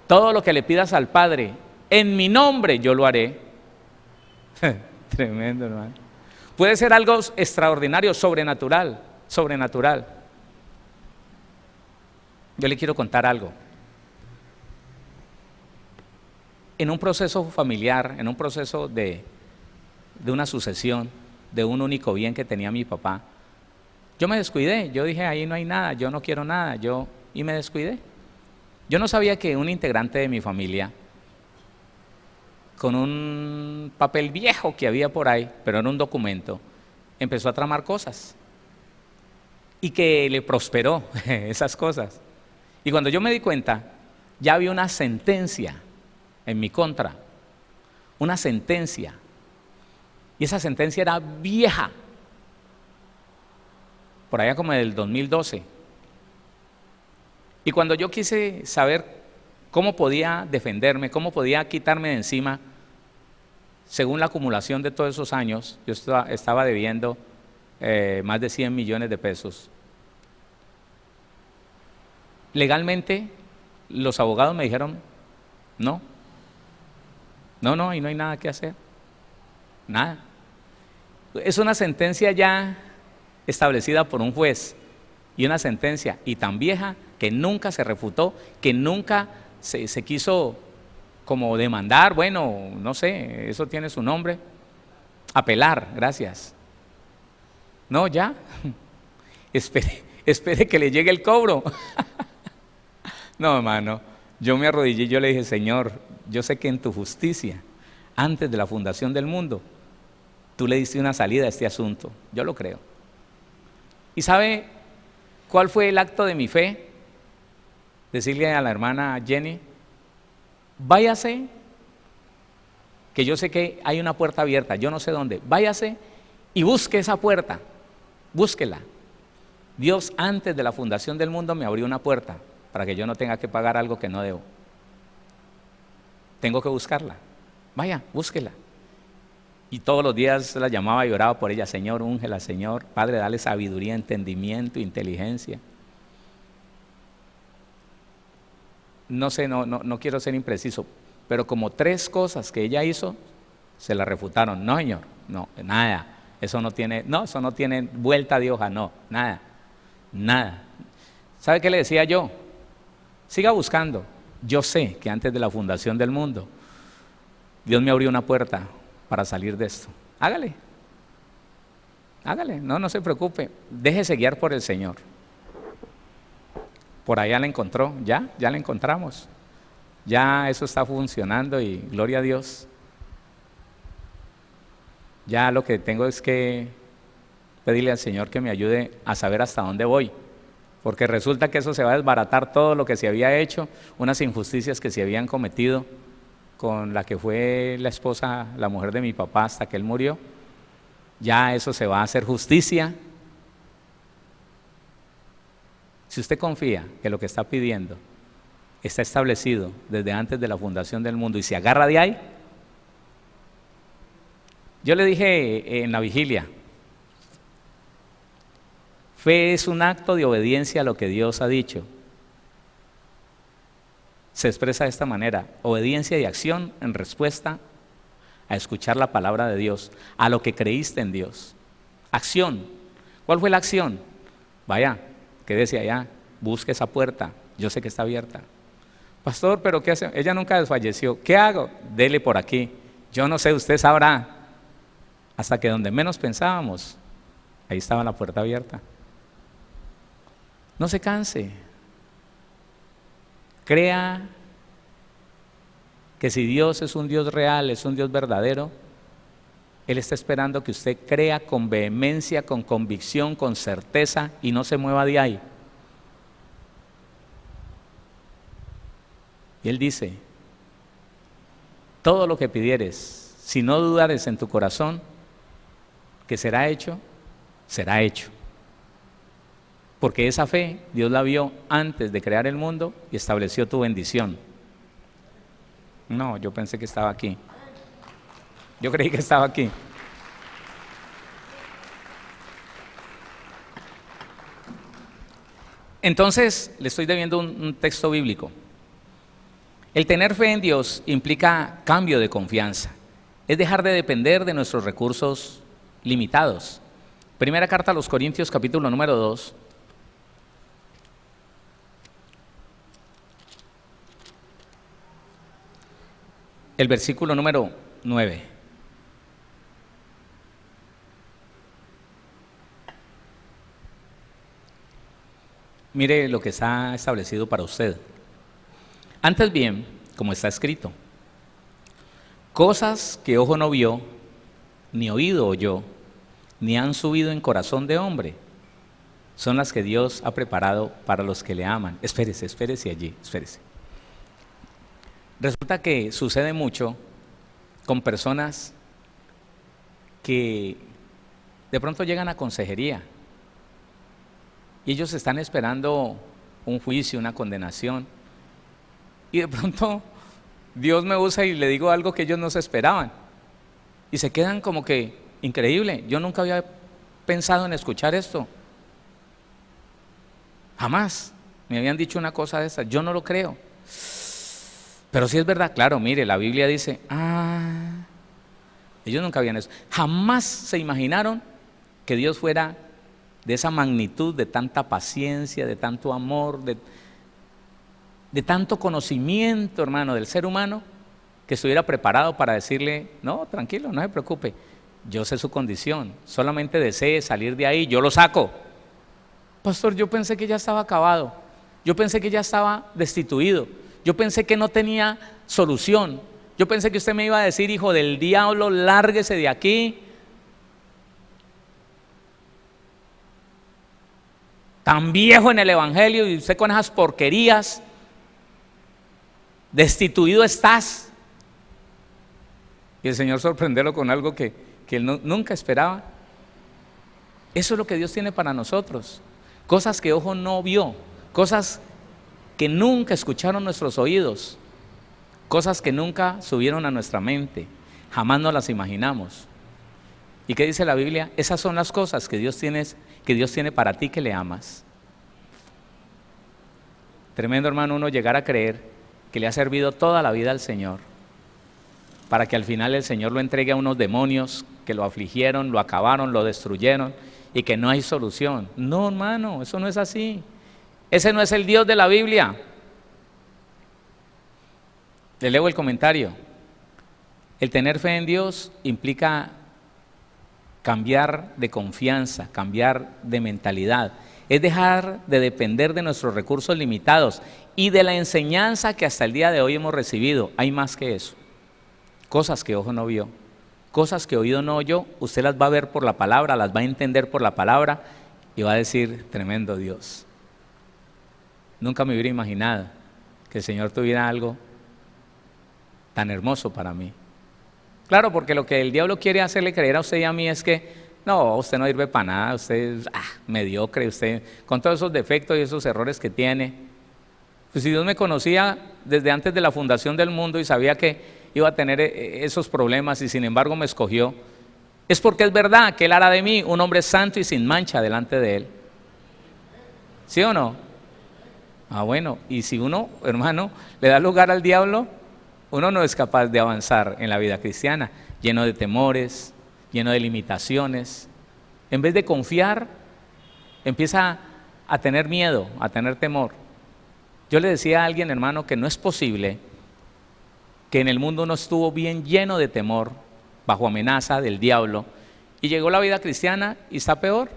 todo lo que le pidas al Padre en mi nombre yo lo haré? Tremendo, hermano. Puede ser algo extraordinario, sobrenatural, sobrenatural. Yo le quiero contar algo. En un proceso familiar, en un proceso de una sucesión, de un único bien que tenía mi papá, yo me descuidé. Yo dije: ahí no hay nada, yo no quiero nada, y me descuidé. Yo no sabía que un integrante de mi familia, con un papel viejo que había por ahí, pero era un documento, empezó a tramar cosas y que le prosperó esas cosas. Y cuando yo me di cuenta, ya había una sentencia en mi contra, una sentencia, y esa sentencia era vieja, por allá como del 2012. Y cuando yo quise saber cómo podía defenderme, cómo podía quitarme de encima, según la acumulación de todos esos años, yo estaba debiendo más de 100 millones de pesos. Legalmente, los abogados me dijeron: no, y no hay nada que hacer, nada. Es una sentencia ya establecida por un juez, y una sentencia y tan vieja que nunca se refutó, que nunca se quiso como demandar, bueno, no sé, eso tiene su nombre, apelar, gracias. No, ya, espere que le llegue el cobro. No, hermano, yo me arrodillé y yo le dije: Señor, yo sé que en tu justicia, antes de la fundación del mundo, tú le diste una salida a este asunto, yo lo creo. ¿Y sabe cuál fue el acto de mi fe? Decirle a la hermana Jenny: váyase, que yo sé que hay una puerta abierta, yo no sé dónde, váyase y busque esa puerta, búsquela. Dios antes de la fundación del mundo me abrió una puerta para que yo no tenga que pagar algo que no debo. Tengo que buscarla, vaya, búsquela. Y todos los días la llamaba y oraba por ella: Señor, úngela, Señor, Padre, dale sabiduría, entendimiento, inteligencia. No sé, no quiero ser impreciso, pero como 3 cosas que ella hizo, se la refutaron. No, Señor, no, nada, eso no tiene vuelta de hoja, no, nada. ¿Sabe qué le decía yo? Siga buscando. Yo sé que antes de la fundación del mundo, Dios me abrió una puerta para salir de esto. Hágale, no se preocupe, déjese guiar por el Señor. Por allá la encontró, ya la encontramos, ya eso está funcionando y gloria a Dios. Ya lo que tengo es que pedirle al Señor que me ayude a saber hasta dónde voy, porque resulta que eso se va a desbaratar todo lo que se había hecho, unas injusticias que se habían cometido con la que fue la esposa, la mujer de mi papá hasta que él murió, ya eso se va a hacer justicia. Si usted confía que lo que está pidiendo está establecido desde antes de la fundación del mundo y se agarra de ahí, yo le dije en la vigilia, fe es un acto de obediencia a lo que Dios ha dicho. Se expresa de esta manera: obediencia y acción en respuesta a escuchar la palabra de Dios, a lo que creíste en Dios. Acción. ¿Cuál fue la acción? Vaya, quédese allá, busque esa puerta, yo sé que está abierta. Pastor, ¿pero qué hace? Ella nunca desfalleció. ¿Qué hago? Dele por aquí. Yo no sé, usted sabrá. Hasta que donde menos pensábamos, ahí estaba la puerta abierta. No se canse. Crea que si Dios es un Dios real, es un Dios verdadero, Él está esperando que usted crea con vehemencia, con convicción, con certeza y no se mueva de ahí. Y Él dice, todo lo que pidieres, si no dudares en tu corazón que será hecho, será hecho. Porque esa fe Dios la vio antes de crear el mundo y estableció tu bendición. No, yo pensé que estaba aquí. Yo creí que estaba aquí. Entonces, le estoy debiendo un texto bíblico. El tener fe en Dios implica cambio de confianza. Es dejar de depender de nuestros recursos limitados. Primera carta a los Corintios, capítulo número 2. El versículo número 9. Mire lo que está establecido para usted. Antes bien, como está escrito, cosas que ojo no vio, ni oído oyó, ni han subido en corazón de hombre, son las que Dios ha preparado para los que le aman. Espérese allí, espérese. Resulta que sucede mucho con personas que de pronto llegan a consejería y ellos están esperando un juicio, una condenación, y de pronto Dios me usa y le digo algo que ellos no se esperaban y se quedan como que, increíble, yo nunca había pensado en escuchar esto, jamás me habían dicho una cosa de esta, yo no lo creo. Pero sí es verdad, claro, mire, la Biblia dice, ellos nunca habían eso. Jamás se imaginaron que Dios fuera de esa magnitud, de tanta paciencia, de tanto amor, de tanto conocimiento, hermano, del ser humano, que estuviera preparado para decirle, no, tranquilo, no se preocupe, yo sé su condición, solamente desee salir de ahí, yo lo saco. Pastor, yo pensé que ya estaba acabado, yo pensé que ya estaba destituido. Yo pensé que no tenía solución. Yo pensé que usted me iba a decir, hijo del diablo, lárguese de aquí. Tan viejo en el evangelio y usted con esas porquerías. Destituido estás. Y el Señor sorprenderlo con algo que él nunca esperaba. Eso es lo que Dios tiene para nosotros. Cosas que ojo no vio. Cosas que nunca escucharon nuestros oídos, cosas que nunca subieron a nuestra mente, jamás nos las imaginamos. ¿Y qué dice la Biblia? Esas son las cosas que Dios tiene para ti que le amas. Tremendo, hermano, uno llegar a creer que le ha servido toda la vida al Señor, para que al final el Señor lo entregue a unos demonios que lo afligieron, lo acabaron, lo destruyeron y que no hay solución. No, hermano, eso no es así. Ese no es el Dios de la Biblia. Le leo el comentario. El tener fe en Dios implica cambiar de confianza, cambiar de mentalidad. Es dejar de depender de nuestros recursos limitados y de la enseñanza que hasta el día de hoy hemos recibido. Hay más que eso. Cosas que ojo no vio, cosas que oído no oyó, usted las va a ver por la palabra, las va a entender por la palabra y va a decir, tremendo Dios. Nunca me hubiera imaginado que el Señor tuviera algo tan hermoso para mí. Claro, porque lo que el diablo quiere hacerle creer a usted y a mí es que no, usted no sirve para nada, usted es mediocre, usted con todos esos defectos y esos errores que tiene. Pues si Dios me conocía desde antes de la fundación del mundo y sabía que iba a tener esos problemas y sin embargo me escogió, es porque es verdad que Él hará de mí un hombre santo y sin mancha delante de Él. ¿Sí o no? Bueno, y si uno, hermano, le da lugar al diablo, uno no es capaz de avanzar en la vida cristiana, lleno de temores, lleno de limitaciones. En vez de confiar, empieza a tener miedo, a tener temor. Yo le decía a alguien, hermano, que no es posible que en el mundo uno estuvo bien lleno de temor, bajo amenaza del diablo, y llegó la vida cristiana y está peor.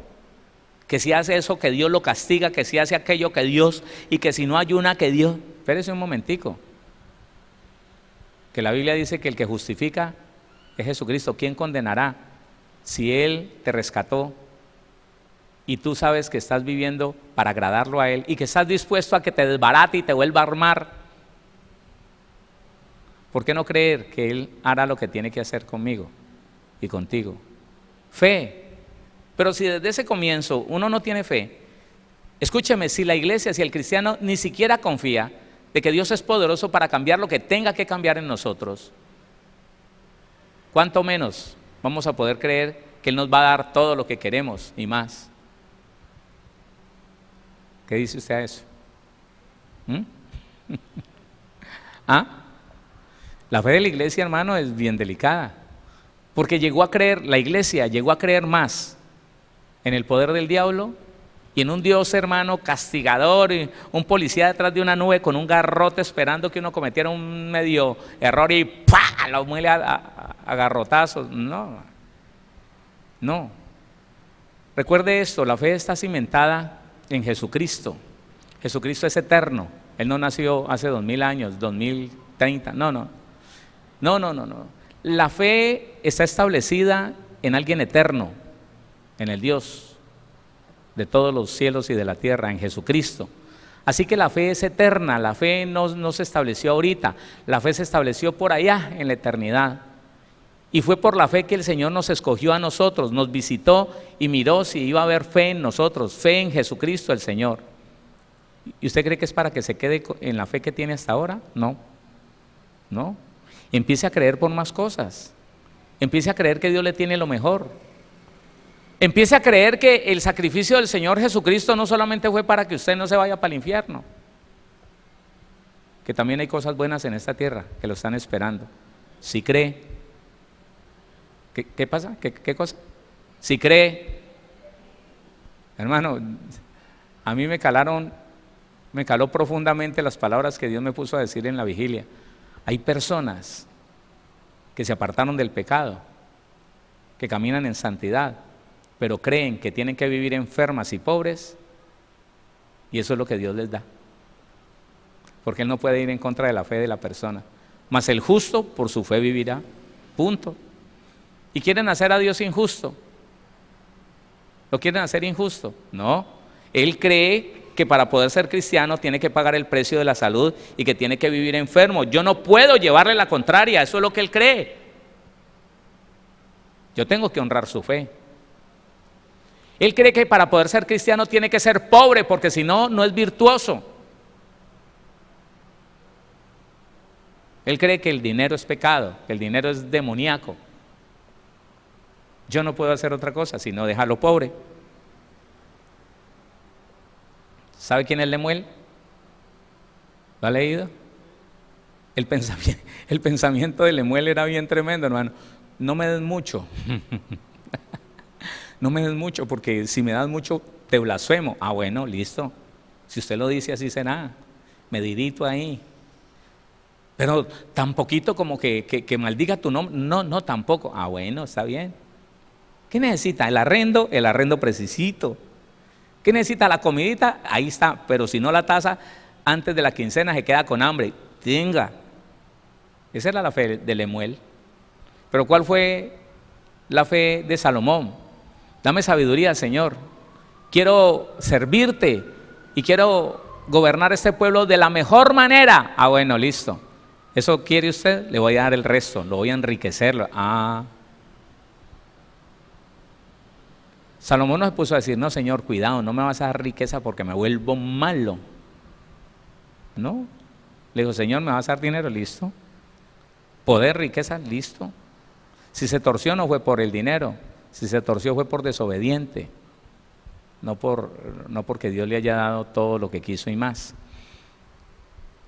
Que si hace eso, que Dios lo castiga, que si hace aquello, que Dios, y que si no ayuna, que Dios. Espérese un momentico. Que la Biblia dice que el que justifica es Jesucristo. ¿Quién condenará? Si Él te rescató y tú sabes que estás viviendo para agradarlo a Él y que estás dispuesto a que te desbarate y te vuelva a armar, ¿por qué no creer que Él hará lo que tiene que hacer conmigo y contigo? Fe. Pero si desde ese comienzo uno no tiene fe, escúcheme, si la iglesia, si el cristiano ni siquiera confía de que Dios es poderoso para cambiar lo que tenga que cambiar en nosotros, ¿cuánto menos vamos a poder creer que Él nos va a dar todo lo que queremos y más? ¿Qué dice usted a eso? La fe de la iglesia, hermano, es bien delicada, porque la iglesia llegó a creer más en el poder del diablo y en un Dios, hermano, castigador, y un policía detrás de una nube con un garrote esperando que uno cometiera un medio error y ¡pah!, lo muele a garrotazos. No. Recuerde esto, la fe está cimentada en Jesucristo. Jesucristo es eterno. Él no nació hace 2000 años, 2030, no. La fe está establecida en alguien eterno, en el Dios de todos los cielos y de la tierra, en Jesucristo. Así que la fe es eterna, la fe no se estableció ahorita, la fe se estableció por allá en la eternidad. Y fue por la fe que el Señor nos escogió a nosotros, nos visitó y miró si iba a haber fe en nosotros, fe en Jesucristo el Señor. ¿Y usted cree que es para que se quede en la fe que tiene hasta ahora? No. Empiece a creer por más cosas, empiece a creer que Dios le tiene lo mejor. Empiece a creer que el sacrificio del Señor Jesucristo no solamente fue para que usted no se vaya para el infierno, que también hay cosas buenas en esta tierra que lo están esperando. Si cree, ¿qué pasa? ¿Qué cosa? Si cree, hermano, a mí me caló profundamente las palabras que Dios me puso a decir en la vigilia. Hay personas que se apartaron del pecado, que caminan en santidad, pero creen que tienen que vivir enfermas y pobres, y eso es lo que Dios les da, porque Él no puede ir en contra de la fe de la persona, mas el justo por su fe vivirá, punto. Y quieren hacer a Dios injusto. ¿Lo quieren hacer injusto? No, Él cree que para poder ser cristiano tiene que pagar el precio de la salud y que tiene que vivir enfermo. Yo no puedo llevarle la contraria, eso es lo que Él cree. Yo tengo que honrar su fe. Él cree que para poder ser cristiano tiene que ser pobre, porque si no, no es virtuoso. Él cree que el dinero es pecado, que el dinero es demoníaco. Yo no puedo hacer otra cosa sino dejarlo pobre. ¿Sabe quién es Lemuel? ¿Lo ha leído? El pensamiento de Lemuel era bien tremendo, hermano. No me des mucho. No me des mucho, porque si me das mucho te blasfemo. Bueno, listo. Si usted lo dice, así será. Medidito ahí. Pero tan poquito como que maldiga tu nombre. No, tampoco. Bueno, está bien. ¿Qué necesita? El arrendo precisito. ¿Qué necesita? La comidita, ahí está. Pero si no, la tasa antes de la quincena se queda con hambre. Tenga. Esa era la fe de Lemuel. Pero ¿cuál fue la fe de Salomón? Dame sabiduría, Señor. Quiero servirte y quiero gobernar este pueblo de la mejor manera. Bueno, listo. ¿Eso quiere usted? Le voy a dar el resto, lo voy a enriquecer. Salomón no se puso a decir, no, Señor, cuidado, no me vas a dar riqueza porque me vuelvo malo. No, le dijo, Señor, ¿me vas a dar dinero? Listo. Poder, riqueza, listo. Si se torció no fue por el dinero, si se torció fue por desobediente, no porque Dios le haya dado todo lo que quiso y más.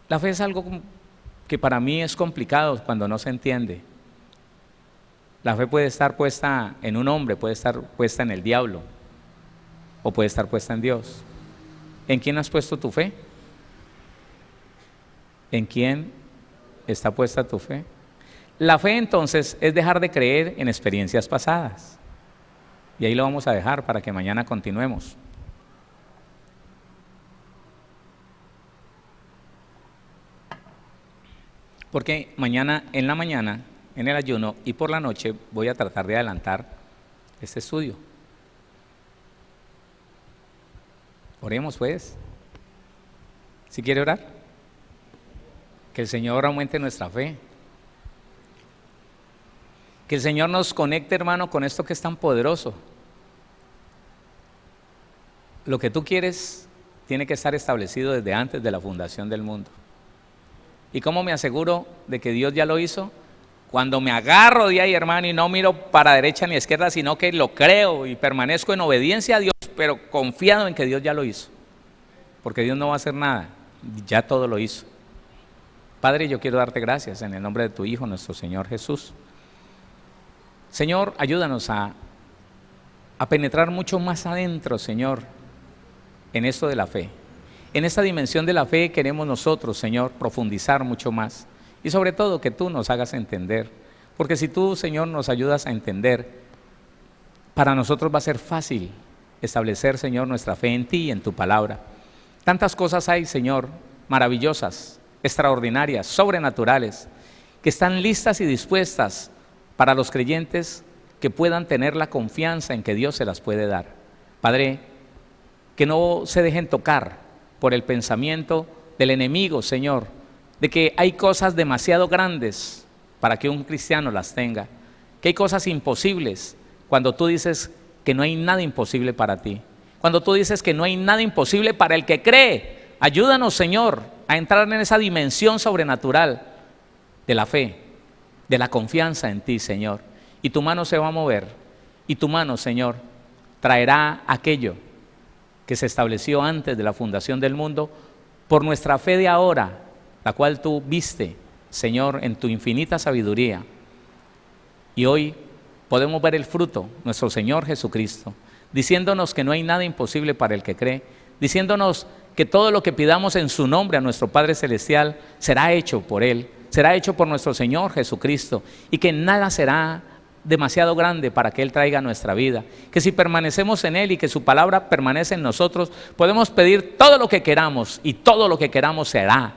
La fe es algo que para mí es complicado cuando no se entiende. La fe puede estar puesta en un hombre, puede estar puesta en el diablo, o puede estar puesta en Dios. ¿En quién has puesto tu fe? ¿En quién está puesta tu fe? La fe entonces es dejar de creer en experiencias pasadas. Y ahí lo vamos a dejar para que mañana continuemos. Porque mañana, en la mañana, en el ayuno y por la noche voy a tratar de adelantar este estudio. Oremos pues. ¿Sí quiere orar? Que el Señor aumente nuestra fe. Que el Señor nos conecte, hermano, con esto que es tan poderoso. Lo que tú quieres tiene que estar establecido desde antes de la fundación del mundo. ¿Y cómo me aseguro de que Dios ya lo hizo? Cuando me agarro de ahí, hermano, y no miro para derecha ni izquierda, sino que lo creo y permanezco en obediencia a Dios, pero confiado en que Dios ya lo hizo. Porque Dios no va a hacer nada, ya todo lo hizo. Padre, yo quiero darte gracias en el nombre de tu Hijo, nuestro Señor Jesús. Señor, ayúdanos a penetrar mucho más adentro, Señor, en esto de la fe. En esta dimensión de la fe queremos nosotros, Señor, profundizar mucho más. Y sobre todo que tú nos hagas entender. Porque si tú, Señor, nos ayudas a entender, para nosotros va a ser fácil establecer, Señor, nuestra fe en ti y en tu palabra. Tantas cosas hay, Señor, maravillosas, extraordinarias, sobrenaturales, que están listas y dispuestas para los creyentes que puedan tener la confianza en que Dios se las puede dar. Padre, que no se dejen tocar por el pensamiento del enemigo, Señor, de que hay cosas demasiado grandes para que un cristiano las tenga, que hay cosas imposibles, cuando tú dices que no hay nada imposible para ti, cuando tú dices que no hay nada imposible para el que cree. Ayúdanos, Señor, a entrar en esa dimensión sobrenatural de la fe, de la confianza en ti, Señor, y tu mano se va a mover, y tu mano, Señor, traerá aquello que se estableció antes de la fundación del mundo por nuestra fe de ahora, la cual tú viste, Señor, en tu infinita sabiduría. Y hoy podemos ver el fruto, nuestro Señor Jesucristo, diciéndonos que no hay nada imposible para el que cree, diciéndonos que todo lo que pidamos en su nombre a nuestro Padre Celestial será hecho por Él, será hecho por nuestro Señor Jesucristo, y que nada será demasiado grande para que Él traiga a nuestra vida, que si permanecemos en Él y que su palabra permanece en nosotros, podemos pedir todo lo que queramos y todo lo que queramos se hará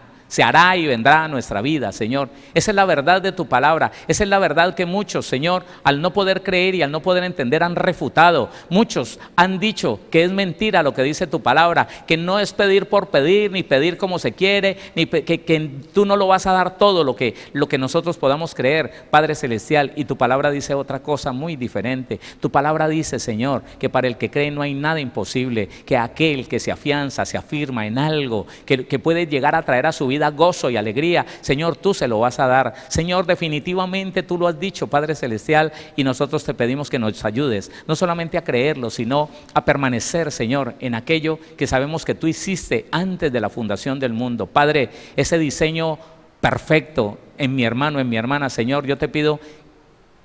y vendrá a nuestra vida, Señor. Esa es la verdad de tu palabra, esa es la verdad que muchos, Señor, al no poder creer y al no poder entender, han refutado. Muchos han dicho que es mentira lo que dice tu palabra, que no es pedir por pedir, ni pedir como se quiere, ni que tú no lo vas a dar todo lo que nosotros podamos creer, Padre Celestial. Y tu palabra dice otra cosa muy diferente. Tu palabra dice, Señor, que para el que cree no hay nada imposible, que aquel que se afianza, se afirma en algo, que puede llegar a traer a su vida gozo y alegría, Señor, tú se lo vas a dar. Señor, definitivamente tú lo has dicho, Padre Celestial, y nosotros te pedimos que nos ayudes, no solamente a creerlo, sino a permanecer, Señor, en aquello que sabemos que tú hiciste antes de la fundación del mundo. Padre, ese diseño perfecto en mi hermano, en mi hermana, Señor, yo te pido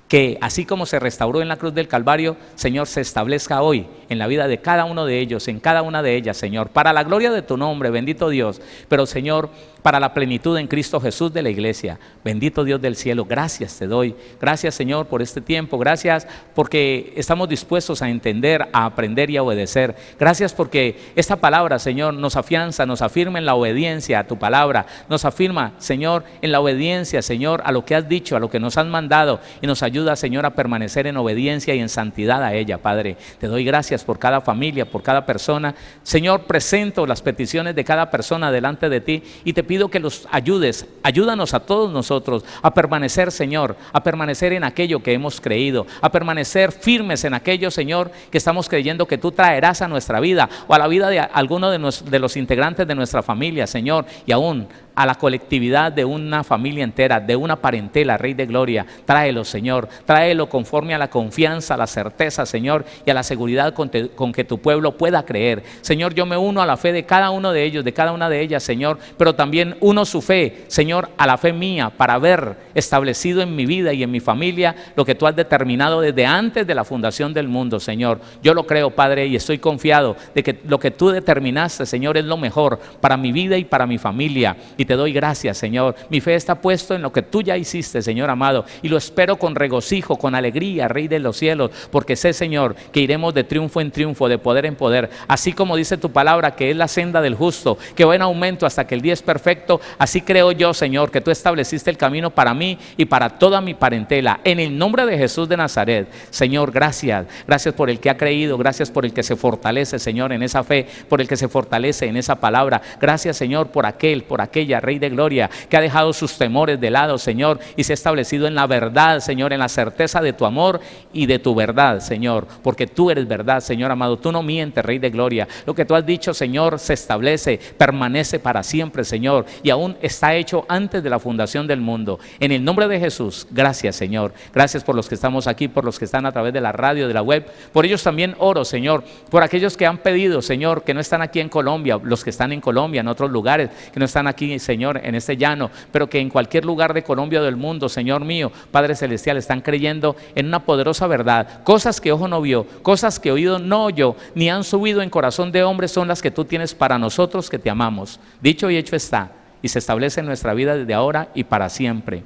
que así como se restauró en la cruz del Calvario, Señor, se establezca hoy en la vida de cada uno de ellos, en cada una de ellas, Señor, para la gloria de tu nombre, bendito Dios, pero Señor, para la plenitud en Cristo Jesús de la iglesia. Bendito Dios del cielo, gracias te doy, gracias, Señor, por este tiempo, gracias porque estamos dispuestos a entender, a aprender y a obedecer. Gracias porque esta palabra, Señor, nos afianza, nos afirma en la obediencia a tu palabra, nos afirma, Señor, en la obediencia, Señor, a lo que has dicho, a lo que nos has mandado, y nos ayuda ayuda, Señor, a permanecer en obediencia y en santidad a ella, Padre. Te doy gracias por cada familia, por cada persona. Señor, presento las peticiones de cada persona delante de ti y te pido que los ayudes. Ayúdanos a todos nosotros a permanecer, Señor, a permanecer en aquello que hemos creído, a permanecer firmes en aquello, Señor, que estamos creyendo que tú traerás a nuestra vida o a la vida de alguno de los integrantes de nuestra familia, Señor, y aún a la colectividad de una familia entera, de una parentela, Rey de Gloria. Tráelo, Señor, tráelo conforme a la confianza, a la certeza, Señor, y a la seguridad con que tu pueblo pueda creer. Señor, yo me uno a la fe de cada uno de ellos, de cada una de ellas, Señor, pero también uno su fe, Señor, a la fe mía, para haber establecido en mi vida y en mi familia lo que tú has determinado desde antes de la fundación del mundo, Señor. Yo lo creo, Padre, y estoy confiado de que lo que tú determinaste, Señor, es lo mejor para mi vida y para mi familia. Y te doy gracias, Señor. Mi fe está puesto en lo que tú ya hiciste, Señor amado, y lo espero con regocijo, con alegría, Rey de los cielos, porque sé, Señor, que iremos de triunfo en triunfo, de poder en poder, así como dice tu palabra, que es la senda del justo, que va en aumento hasta que el día es perfecto. Así creo yo, Señor, que tú estableciste el camino para mí y para toda mi parentela, en el nombre de Jesús de Nazaret. Señor, gracias, gracias por el que ha creído, gracias por el que se fortalece, Señor, en esa fe, por el que se fortalece en esa palabra. Gracias, Señor, por aquel, por aquella, Rey de Gloria, que ha dejado sus temores de lado, Señor, y se ha establecido en la verdad, Señor, en la certeza de tu amor y de tu verdad, Señor, porque tú eres verdad, Señor amado. Tú no mientes, Rey de Gloria. Lo que tú has dicho, Señor, se establece, permanece para siempre, Señor, y aún está hecho antes de la fundación del mundo. En el nombre de Jesús, gracias, Señor. Gracias por los que estamos aquí, por los que están a través de la radio, de la web. Por ellos también oro, Señor, por aquellos que han pedido, Señor, que no están aquí en Colombia, los que están en Colombia, en otros lugares, que no están aquí, Señor, en este llano, pero que en cualquier lugar de Colombia o del mundo, Señor mío, Padre Celestial, están creyendo en una poderosa verdad. Cosas que ojo no vio, cosas que oído no oyó, ni han subido en corazón de hombre, son las que tú tienes para nosotros que te amamos. Dicho y hecho está, y se establece en nuestra vida desde ahora y para siempre.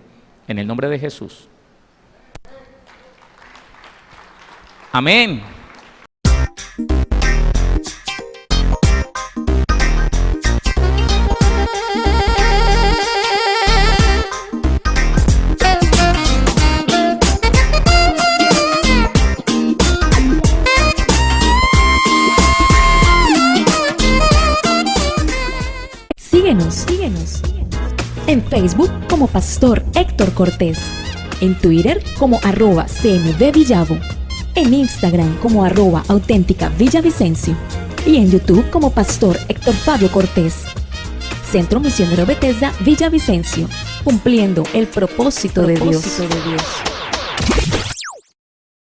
En el nombre de Jesús. Amén. Síguenos en Facebook como Pastor Héctor Cortés, en Twitter como @CMVVillavo, en Instagram como @auténtica Villavicencio y en YouTube como Pastor Héctor Fabio Cortés. Centro Misionero Bethesda Villavicencio, cumpliendo el propósito de Dios.